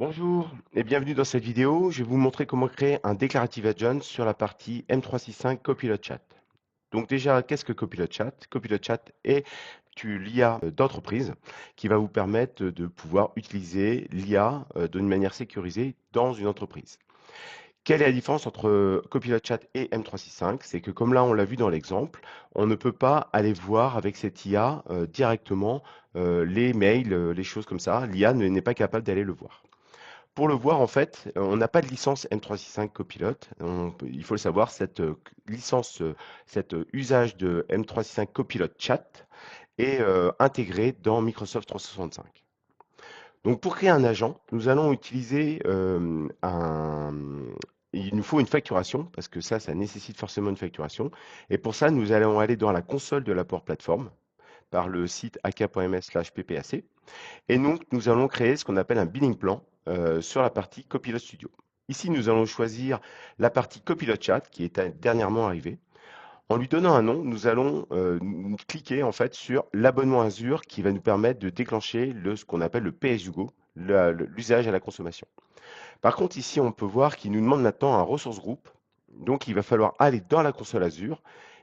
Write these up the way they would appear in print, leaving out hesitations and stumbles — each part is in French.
Bonjour et bienvenue dans cette vidéo. Je vais vous montrer comment créer un Declarative Agent sur la partie M365 Copilot Chat. Donc déjà, qu'est-ce que Copilot Chat? Copilot Chat est l'IA d'entreprise qui va vous permettre de pouvoir utiliser l'IA d'une manière sécurisée dans une entreprise. Quelle est la différence entre Copilot Chat et M365? C'est que comme là on l'a vu dans l'exemple, on ne peut pas aller voir avec cette IA directement les mails, les choses comme ça. L'IA n'est pas capable d'aller le voir. Pour le voir, en fait, on n'a pas de licence M365 Copilot. Il faut le savoir, cette licence, cet usage de M365 Copilot Chat est intégré dans Microsoft 365. Donc, pour créer un agent, nous allons utiliser il nous faut une facturation, parce que ça nécessite forcément une facturation. Et pour ça, nous allons aller dans la console de la Power Platform par le site aka.ms/ppac. Et donc, nous allons créer ce qu'on appelle un billing plan sur la partie Copilot Studio. Ici, nous allons choisir la partie Copilot Chat qui est dernièrement arrivée. En lui donnant un nom, nous allons cliquer en fait sur l'abonnement Azure qui va nous permettre de déclencher ce qu'on appelle le pay-as-you-go, l'usage à la consommation. Par contre, ici, on peut voir qu'il nous demande maintenant un ressource group. Donc, il va falloir aller dans la console Azure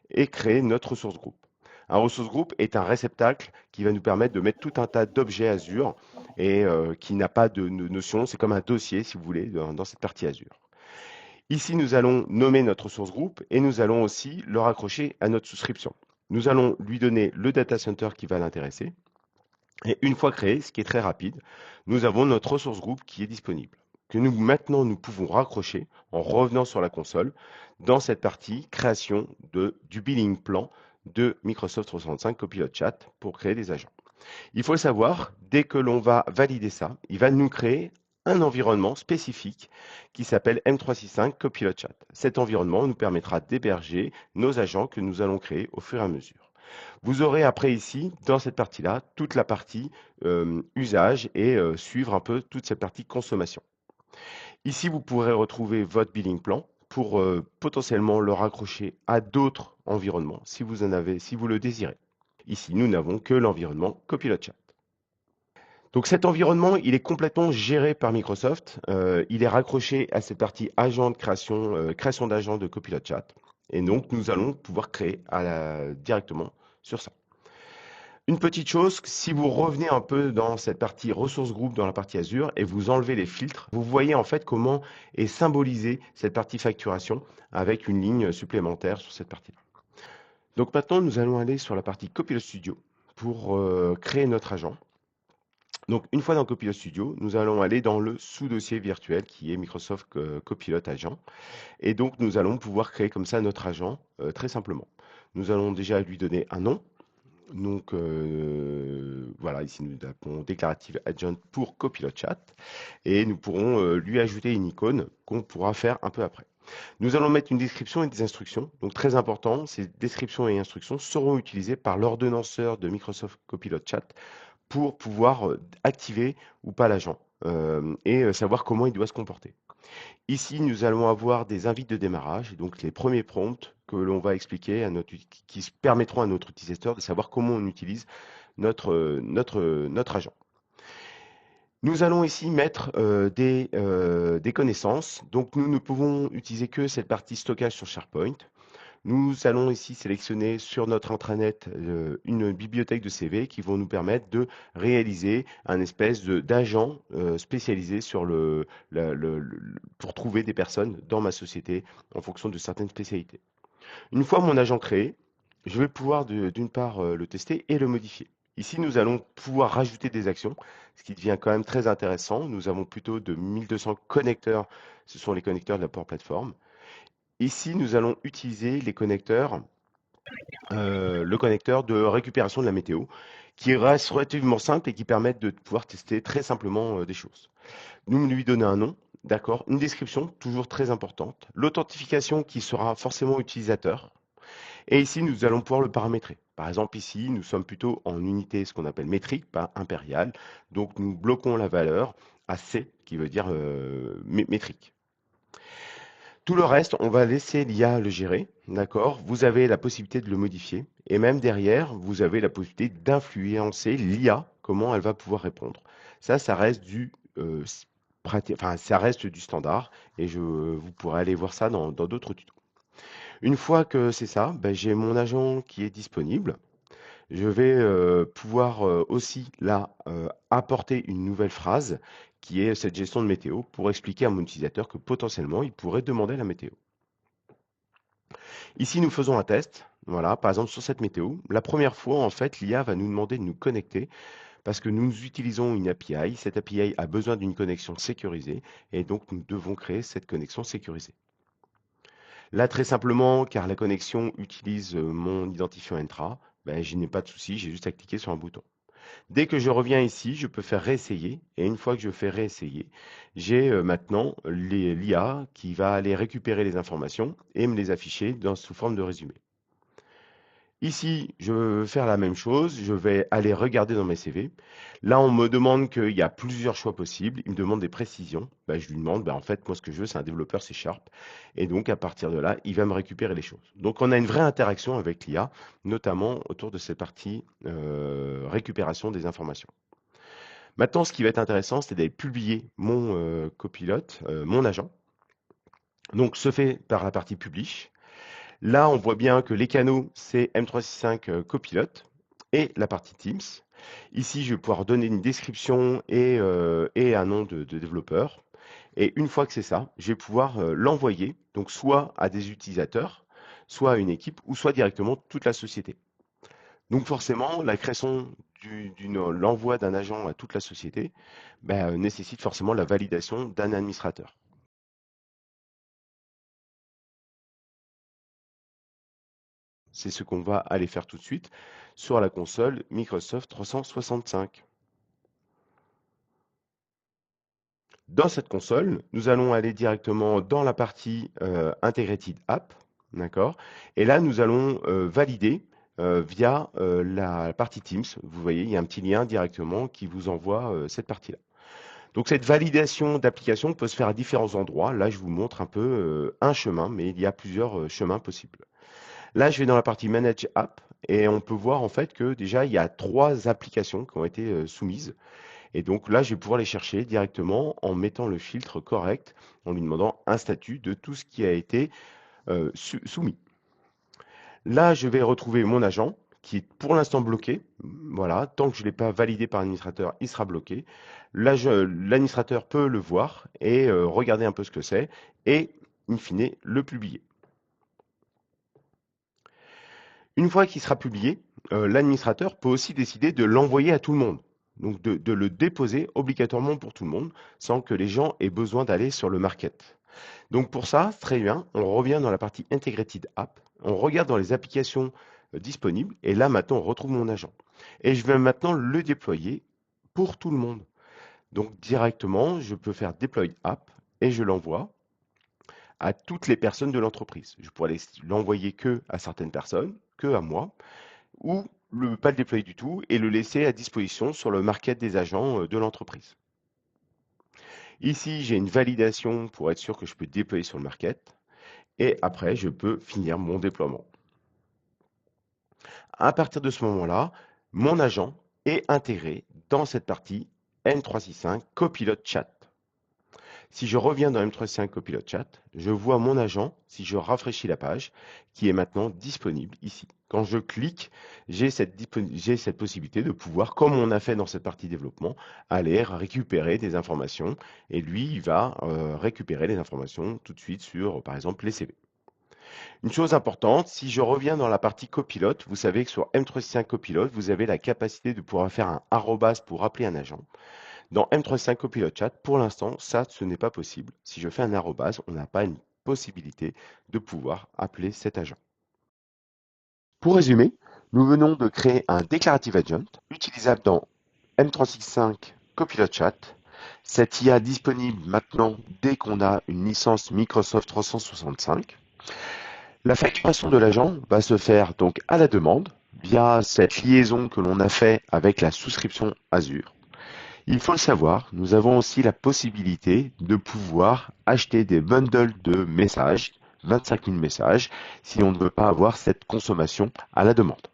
et créer notre ressource group. Un ressource group est un réceptacle qui va nous permettre de mettre tout un tas d'objets Azure et qui n'a pas de notion. C'est comme un dossier, si vous voulez, dans cette partie Azure. Ici, nous allons nommer notre ressource group et nous allons aussi le raccrocher à notre souscription. Nous allons lui donner le data center qui va l'intéresser. Et une fois créé, ce qui est très rapide, nous avons notre ressource group qui est disponible, que maintenant nous pouvons raccrocher en revenant sur la console dans cette partie création du billing plan de Microsoft 365 Copilot Chat pour créer des agents. Il faut le savoir, dès que l'on va valider ça, il va nous créer un environnement spécifique qui s'appelle M365 Copilot Chat. Cet environnement nous permettra d'héberger nos agents que nous allons créer au fur et à mesure. Vous aurez après ici, dans cette partie-là, toute la partie usage et suivre un peu toute cette partie consommation. Ici, vous pourrez retrouver votre billing plan pour potentiellement le raccrocher à d'autres environnements si vous en avez, si vous le désirez. Ici, nous n'avons que l'environnement Copilot Chat. Donc cet environnement, il est complètement géré par Microsoft. Il est raccroché à cette partie agent de création, création d'agents de Copilot Chat. Et donc, nous allons pouvoir créer directement sur ça. Une petite chose, si vous revenez un peu dans cette partie ressources groupe dans la partie Azure et vous enlevez les filtres, vous voyez en fait comment est symbolisée cette partie facturation avec une ligne supplémentaire sur cette partie-là. Donc maintenant, nous allons aller sur la partie Copilot Studio pour créer notre agent. Donc une fois dans Copilot Studio, nous allons aller dans le sous-dossier virtuel qui est Microsoft Copilot Agent. Et donc nous allons pouvoir créer comme ça notre agent très simplement. Nous allons déjà lui donner un nom. Donc voilà, ici nous avons Declarative Agent pour Copilot Chat et nous pourrons lui ajouter une icône qu'on pourra faire un peu après. Nous allons mettre une description et des instructions. Donc très important, ces descriptions et instructions seront utilisées par l'ordonnanceur de Microsoft Copilot Chat pour pouvoir activer ou pas l'agent et savoir comment il doit se comporter. Ici, nous allons avoir des invites de démarrage, donc les premiers prompts que l'on va expliquer qui permettront à notre utilisateur de savoir comment on utilise notre agent. Nous allons ici mettre des connaissances. Donc, nous ne pouvons utiliser que cette partie stockage sur SharePoint. Nous allons ici sélectionner sur notre intranet une bibliothèque de CV qui vont nous permettre de réaliser un espèce d'agent spécialisé pour trouver des personnes dans ma société en fonction de certaines spécialités. Une fois mon agent créé, je vais pouvoir d'une part le tester et le modifier. Ici, nous allons pouvoir rajouter des actions, ce qui devient quand même très intéressant. Nous avons plutôt de 1200 connecteurs, ce sont les connecteurs de la Power Platform. Ici, nous allons utiliser les connecteurs, le connecteur de récupération de la météo, qui reste relativement simple et qui permettent de pouvoir tester très simplement des choses. Nous lui donner un nom, d'accord, une description, toujours très importante, l'authentification qui sera forcément utilisateur, et ici, nous allons pouvoir le paramétrer. Par exemple, ici, nous sommes plutôt en unité, ce qu'on appelle métrique, pas impériale, donc nous bloquons la valeur à C, qui veut dire métrique. Tout le reste, on va laisser l'IA le gérer, d'accord? Vous avez la possibilité de le modifier et même derrière, vous avez la possibilité d'influencer l'IA, comment elle va pouvoir répondre. Ça reste du enfin, ça reste du standard et vous pourrez aller voir ça dans d'autres tutos. Une fois que c'est ça, ben, j'ai mon agent qui est disponible. Je vais pouvoir aussi là apporter une nouvelle phrase qui est cette gestion de météo pour expliquer à mon utilisateur que potentiellement il pourrait demander la météo. Ici, nous faisons un test. Voilà, par exemple sur cette météo, la première fois, en fait, l'IA va nous demander de nous connecter parce que nous utilisons une API. Cette API a besoin d'une connexion sécurisée et donc nous devons créer cette connexion sécurisée. Là, très simplement, car la connexion utilise mon identifiant Entra, ben, je n'ai pas de souci, j'ai juste à cliquer sur un bouton. Dès que je reviens ici, je peux faire réessayer et une fois que je fais réessayer, j'ai maintenant l'IA qui va aller récupérer les informations et me les afficher sous forme de résumé. Ici, je veux faire la même chose, je vais aller regarder dans mes CV. Là, on me demande qu'il y a plusieurs choix possibles, il me demande des précisions. Ben, je lui demande, ben, en fait, moi, ce que je veux, c'est un développeur C#. Et donc, à partir de là, il va me récupérer les choses. Donc, on a une vraie interaction avec l'IA, notamment autour de cette partie récupération des informations. Maintenant, ce qui va être intéressant, c'est d'aller publier mon copilote, mon agent. Donc, ce fait par la partie publish. Là, on voit bien que les canaux, c'est M365 Copilot et la partie Teams. Ici, je vais pouvoir donner une description et un nom de développeur. Et une fois que c'est ça, je vais pouvoir l'envoyer, donc soit à des utilisateurs, soit à une équipe, ou soit directement toute la société. Donc forcément, la création l'envoi d'un agent à toute la société ben, nécessite forcément la validation d'un administrateur. C'est ce qu'on va aller faire tout de suite sur la console Microsoft 365. Dans cette console, nous allons aller directement dans la partie Integrated App, d'accord? Et là, nous allons valider via la partie Teams. Vous voyez, il y a un petit lien directement qui vous envoie cette partie-là. Donc cette validation d'application peut se faire à différents endroits. Là, je vous montre un peu un chemin, mais il y a plusieurs chemins possibles. Là, je vais dans la partie Manage App et on peut voir en fait que déjà, il y a 3 applications qui ont été soumises. Et donc là, je vais pouvoir les chercher directement en mettant le filtre correct, en lui demandant un statut de tout ce qui a été soumis. Là, je vais retrouver mon agent qui est pour l'instant bloqué. Voilà, tant que je ne l'ai pas validé par l'administrateur, il sera bloqué. Là, l'administrateur peut le voir et regarder un peu ce que c'est et, in fine, le publier. Une fois qu'il sera publié, l'administrateur peut aussi décider de l'envoyer à tout le monde. Donc de le déposer obligatoirement pour tout le monde, sans que les gens aient besoin d'aller sur le market. Donc pour ça, très bien, on revient dans la partie Integrated App, on regarde dans les applications disponibles, et là maintenant on retrouve mon agent. Et je vais maintenant le déployer pour tout le monde. Donc directement, je peux faire Deploy App et je l'envoie à toutes les personnes de l'entreprise. Je pourrais l'envoyer que à certaines personnes, que à moi, ou pas le déployer du tout et le laisser à disposition sur le market des agents de l'entreprise. Ici, j'ai une validation pour être sûr que je peux déployer sur le market et après, je peux finir mon déploiement. À partir de ce moment-là, mon agent est intégré dans cette partie M365 Copilot Chat. Si je reviens dans M365 Copilot Chat, je vois mon agent, si je rafraîchis la page, qui est maintenant disponible ici. Quand je clique, j'ai cette possibilité de pouvoir, comme on a fait dans cette partie développement, aller récupérer des informations. Et lui, il va récupérer les informations tout de suite sur, par exemple, les CV. Une chose importante, si je reviens dans la partie copilote, vous savez que sur M365 Copilot, vous avez la capacité de pouvoir faire un arrobas pour appeler un agent. Dans M365 Copilot Chat, pour l'instant, ça, ce n'est pas possible. Si je fais un arrobase, on n'a pas une possibilité de pouvoir appeler cet agent. Pour résumer, nous venons de créer un Declarative Agent utilisable dans M365 Copilot Chat. Cette IA disponible maintenant dès qu'on a une licence Microsoft 365. La facturation de l'agent va se faire donc à la demande via cette liaison que l'on a fait avec la souscription Azure. Il faut le savoir, nous avons aussi la possibilité de pouvoir acheter des bundles de messages, 25 000 messages, si on ne veut pas avoir cette consommation à la demande.